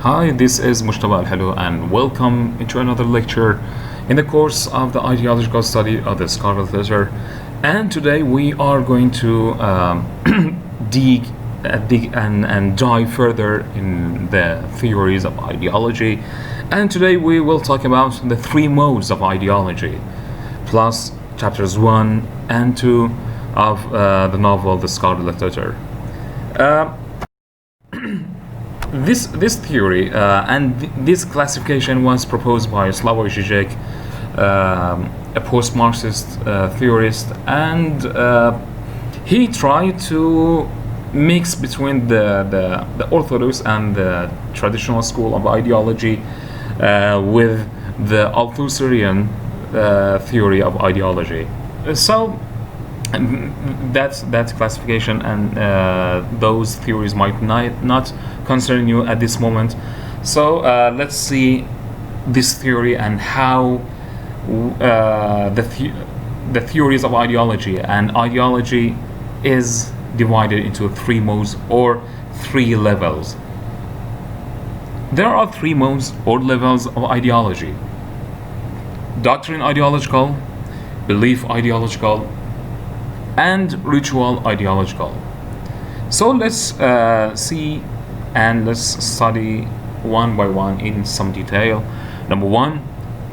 Hi, this is Mujtaba Al-Hilo and welcome into another lecture in the course of the ideological study of the Scarlet Letter. And today we are going to dig and dive further in the theories of ideology. And today we will talk about the three modes of ideology, plus chapters 1 and 2 of the novel The Scarlet Letter. This theory this classification was proposed by Slavoj Žižek, a post-Marxist theorist, and he tried to mix between the orthodox and the traditional school of ideology with the Althusserian theory of ideology. So that classification and those theories might not concern you at this moment. So let's see this theory and how the theories of ideology and ideology is divided into three modes or three levels. There are three modes or levels of ideology: doctrine ideological, belief ideological, and ritual ideological. So let's see and let's study one by one in some detail. Number one,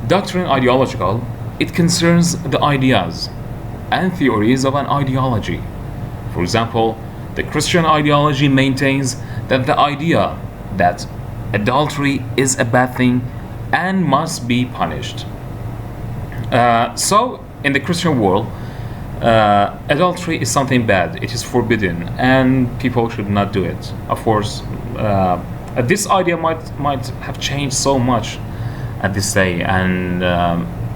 doctrine ideological. It concerns the ideas and theories of an ideology. For example, the Christian ideology maintains that the idea that adultery is a bad thing and must be punished. So in the Christian world, adultery is something bad. It is forbidden, and people should not do it. Of course, this idea might have changed so much at this day, and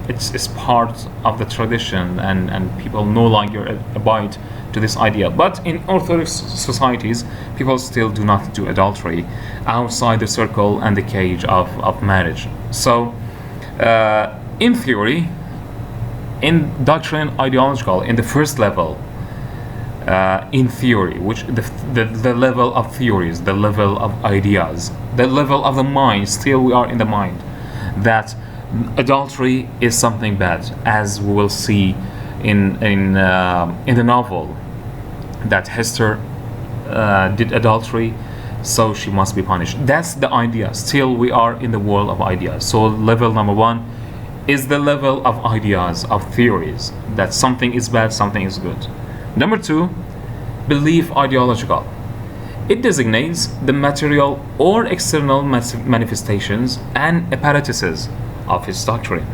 it's part of the tradition, and people no longer abide to this idea. But in Orthodox societies, people still do not do adultery outside the circle and the cage of marriage. So, in theory, in doctrine ideological, in the first level, in theory, which the level of theories, the level of ideas, the level of the mind, still we are in the mind, that adultery is something bad, as we will see in the novel, that Hester did adultery, so she must be punished. That's the idea. Still we are in the world of ideas. So level number one is the level of ideas, of theories, that something is bad, something is good. Number two, belief ideological. It designates the material or external manifestations and apparatuses of its doctrine.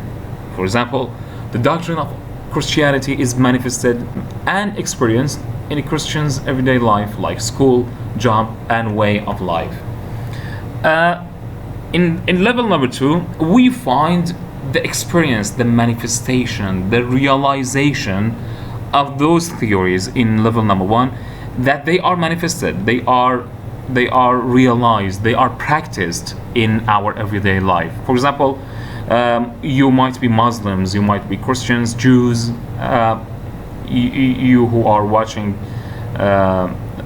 For example, the doctrine of Christianity is manifested and experienced in a Christian's everyday life, like school, job, and way of life. In level number two, we find the experience, the manifestation, the realization of those theories in level number one, that they are manifested, they are realized, they are practiced in our everyday life. For example, you might be Muslims, you might be Christians, Jews, you who are watching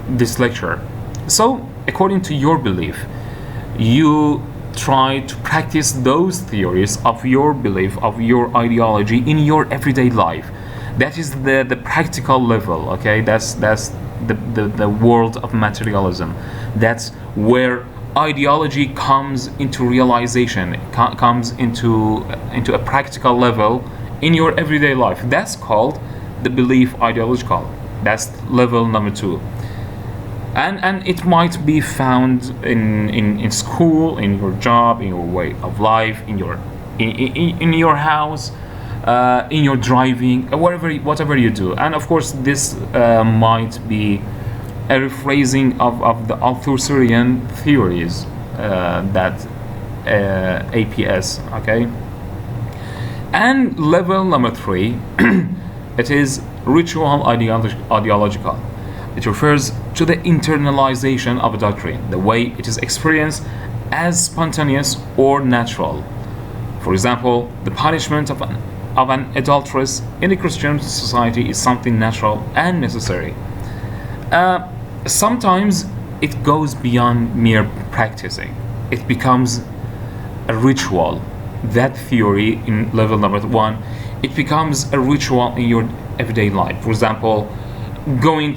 this lecture. So according to your belief, you try to practice those theories of your belief, of your ideology in your everyday life. That is the practical level, okay? That's the world of materialism. That's where ideology comes into realization, comes into a practical level in your everyday life. That's called the belief ideological. That's level number two. And it might be found in school, in your job, in your way of life, in your house, in your driving, whatever you do. And of course, this might be a rephrasing of the Althusserian theories, that APS, okay? And level number three, it is ritual ideological. It refers to the internalization of a doctrine, the way it is experienced as spontaneous or natural. For example, the punishment of an adulteress in a Christian society is something natural and necessary. Sometimes it goes beyond mere practicing. it becomes a ritual. That theory in level number 1, it becomes a ritual in your everyday life. For example, going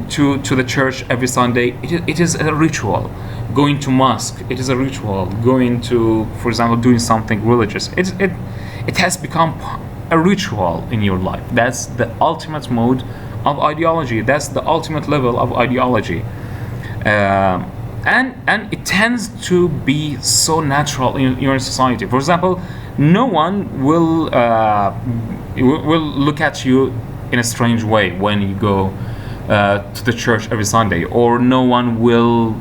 to the church every Sunday, it is a ritual. Going to mosque, it is a ritual. Going to, for example, doing something religious, it has become a ritual in your life. That's the ultimate mode of ideology. That's the ultimate level of ideology. And it tends to be so natural in your society. For example, no one will look at you in a strange way when you go to the church every Sunday, or no one will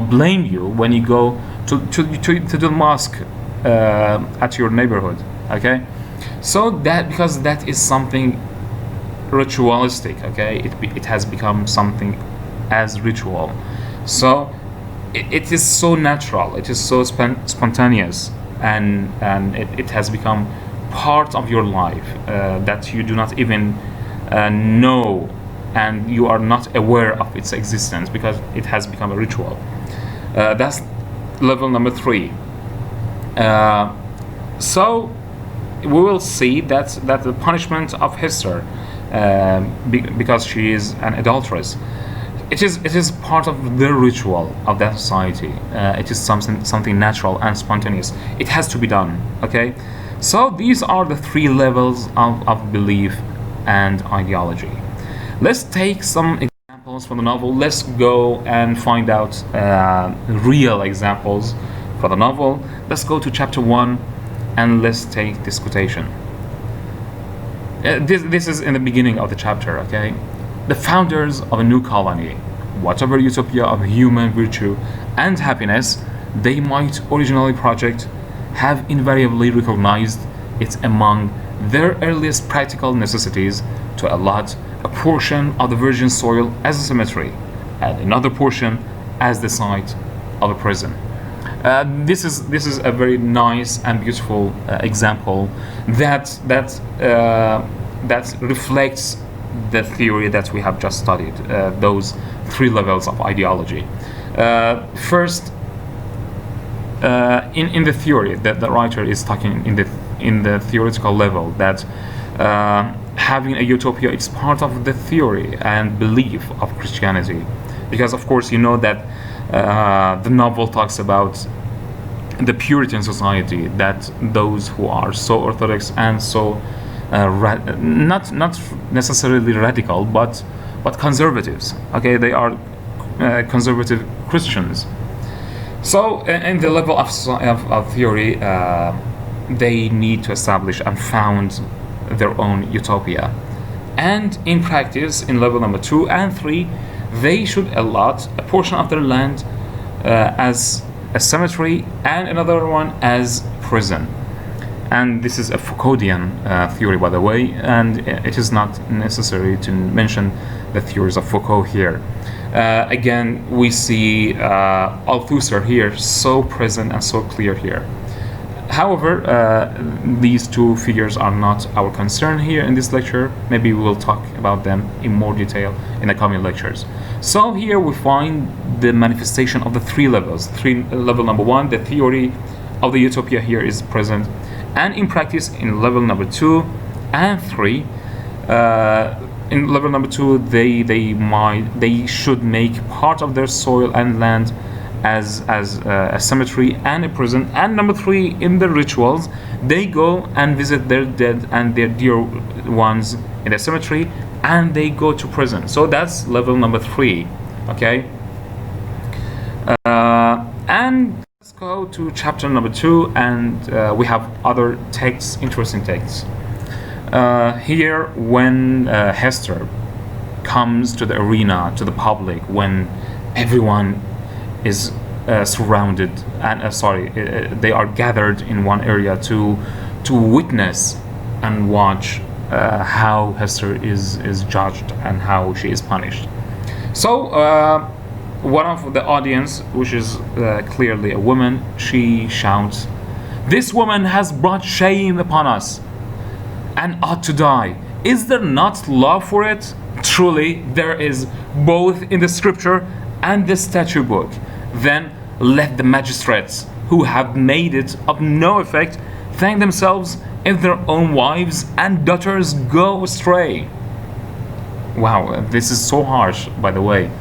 blame you when you go to the mosque at your neighborhood. Okay, so that, because that is something ritualistic. Okay, it has become something as ritual. So it is so natural, it is so spontaneous, and it has become part of your life that you do not even know, and you are not aware of its existence because it has become a ritual. That's level number 3. So we will see that the punishment of Hester, because she is an adulteress, it is part of the ritual of that society. It is something natural and spontaneous. It has to be done. Okay, so these are the 3 levels of belief and ideology. Let's take some examples from the novel. Let's go and find out real examples for the novel. Let's go to chapter 1 and let's take this quotation. This is in the beginning of the chapter. Okay, the founders of a new colony, whatever utopia of human virtue and happiness they might originally project, have invariably recognized it among their earliest practical necessities to allot a portion of the virgin soil as a cemetery and another portion as the site of a prison. This is a very nice and beautiful example that reflects the theory that we have just studied, those 3 levels of ideology. First, in the theory that the writer is talking in the theoretical level, that having a utopia is part of the theory and belief of Christianity, because of course you know that the novel talks about the Puritan society, that those who are so orthodox and so not necessarily radical, but conservatives. Okay, they are conservative Christians. So in the level of theory, they need to establish and found their own utopia, and in practice, in level number 2 and 3, they should allot a portion of their land as a cemetery and another one as prison. And this is a Foucauldian theory, by the way, and it is not necessary to mention the theories of Foucault here. Again, we see Althusser here so present and so clear here. However, these 2 figures are not our concern here in this lecture. Maybe we will talk about them in more detail in the coming lectures. So here we find the manifestation of the 3 levels. Level number 1, the theory of the utopia here is present, and in practice in level number 2 and 3. In level number 2, they should make part of their soil and land as a cemetery and a prison. And number 3, in the rituals, they go and visit their dead and their dear ones in the cemetery, and they go to prison. So that's level number 3. Okay, and let's go to chapter number 2, and we have other texts, interesting texts. Here, when Hester comes to the arena, to the public, when everyone is surrounded and they are gathered in one area to witness and watch how Hester is judged and how she is punished. So one of the audience, which is clearly a woman, she shouts, "This woman has brought shame upon us and ought to die. Is there not law for it? Truly, there is, both in the scripture and the statute book. Then let the magistrates who have made it of no effect thank themselves if their own wives and daughters go astray. Wow, this is so harsh, by the way.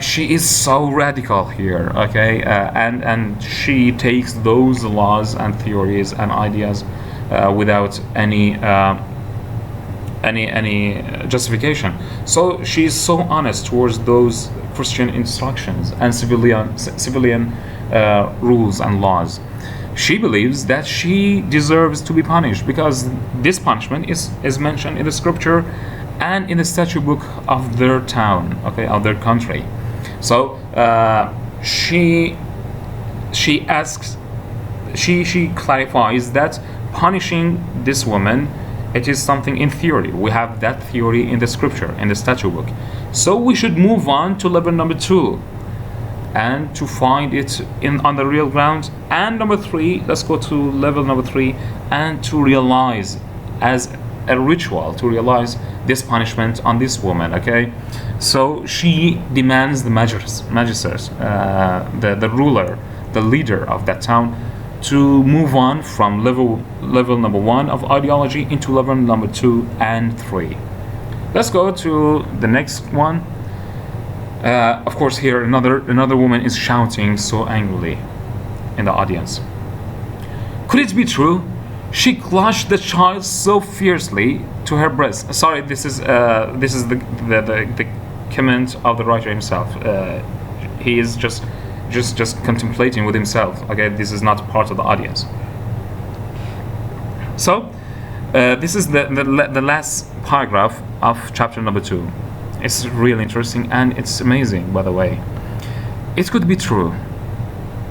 She is so radical here, okay, and she takes those laws and theories and ideas without any justification. So she is so honest towards those Christian instructions and civilian rules and laws. She believes that she deserves to be punished because this punishment is mentioned in the scripture and in the statute book of their town, okay, of their country. So she clarifies that punishing this woman, it is something in theory. We have that theory in the scripture, in the statute book. So we should move on to level number 2 and to find it on the real ground. And number 3, let's go to level number 3 and to realize as a ritual, to realize this punishment on this woman, okay? So she demands the magistrates, the ruler, the leader of that town, to move on from level number 1 of ideology into level number 2 and 3. Let's go to the next one. Of course, here another woman is shouting so angrily in the audience. Could it be true? She clutched the child so fiercely to her breast. Sorry, this is the comment of the writer himself. He is just contemplating with himself. Okay, this is not part of the audience. So this is the last paragraph of chapter number 2. It's really interesting and it's amazing, by the way. It could be true.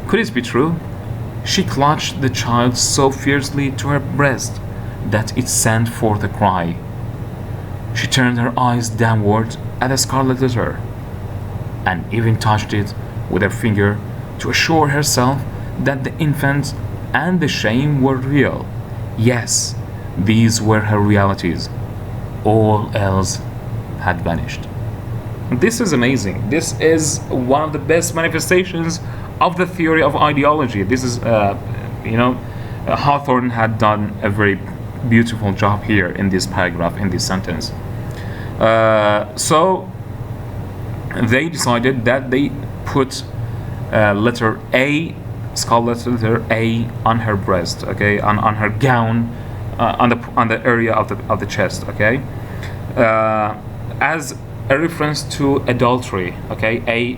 Could it be true? She clutched the child so fiercely to her breast that it sent forth a cry. She turned her eyes downward at the Scarlet Letter and even touched it with her finger to assure herself that the infant and the shame were real. Yes, these were her realities. All else had vanished. This is amazing. This is one of the best manifestations of the theory of ideology. This is, Hawthorne had done a very beautiful job here in this paragraph, in this sentence. So they decided that they put letter A, Scarlet Letter A, on her breast, okay, on her gown, on the area of the chest, okay, as a reference to adultery, okay. A,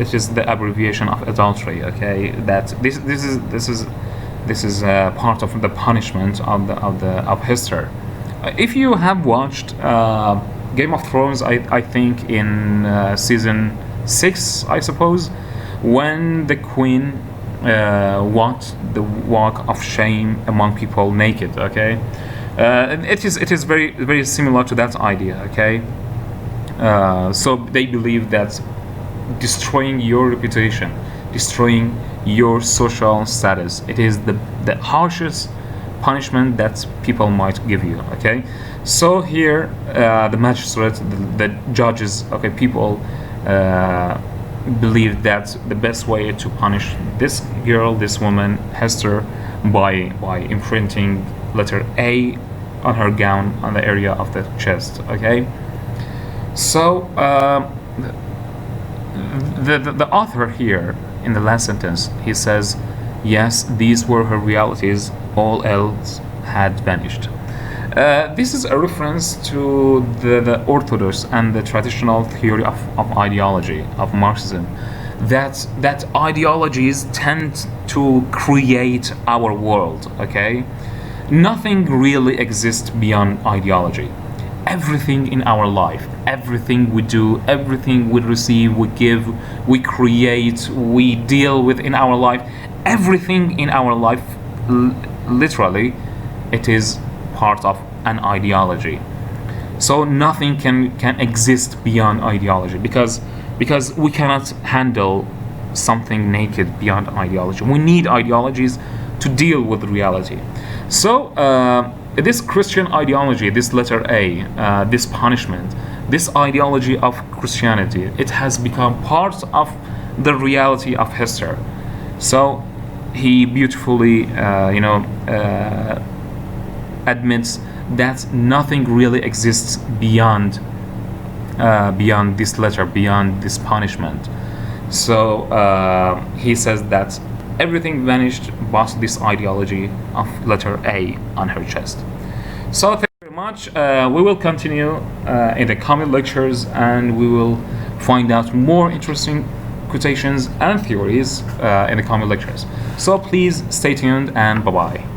it is the abbreviation of adultery, okay. That this is part of the punishment of Hester. If you have watched Game of Thrones, I think in season 6, I suppose, when the queen walked the walk of shame among people naked, okay. It is very, very similar to that idea, okay. So they believe that destroying your reputation, destroying your social status, it is the harshest punishment that people might give you, okay. So here the magistrate, the judges, okay, people believe that the best way to punish this girl, this woman, Hester, by imprinting letter A on her gown on the area of the chest, okay. So the author here in the last sentence, he says, yes, these were her realities, all else had vanished. This is a reference to the orthodox and the traditional theory of ideology, of Marxism, that ideologies tend to create our world, okay? Nothing really exists beyond ideology. Everything in our life, everything we do, everything we receive, we give, we create, we deal with in our life, everything in our life, literally, it is part of an ideology. So nothing can exist beyond ideology because we cannot handle something naked beyond ideology. We need ideologies to deal with reality. So this Christian ideology, this letter A, this punishment, this ideology of Christianity, it has become part of the reality of Hester. So he beautifully, admits that nothing really exists beyond this letter, beyond this punishment. So he says that everything vanished but this ideology of letter A on her chest. So thank you very much. We will continue in the coming lectures, and we will find out more interesting quotations and theories in the coming lectures. So please stay tuned, and bye bye.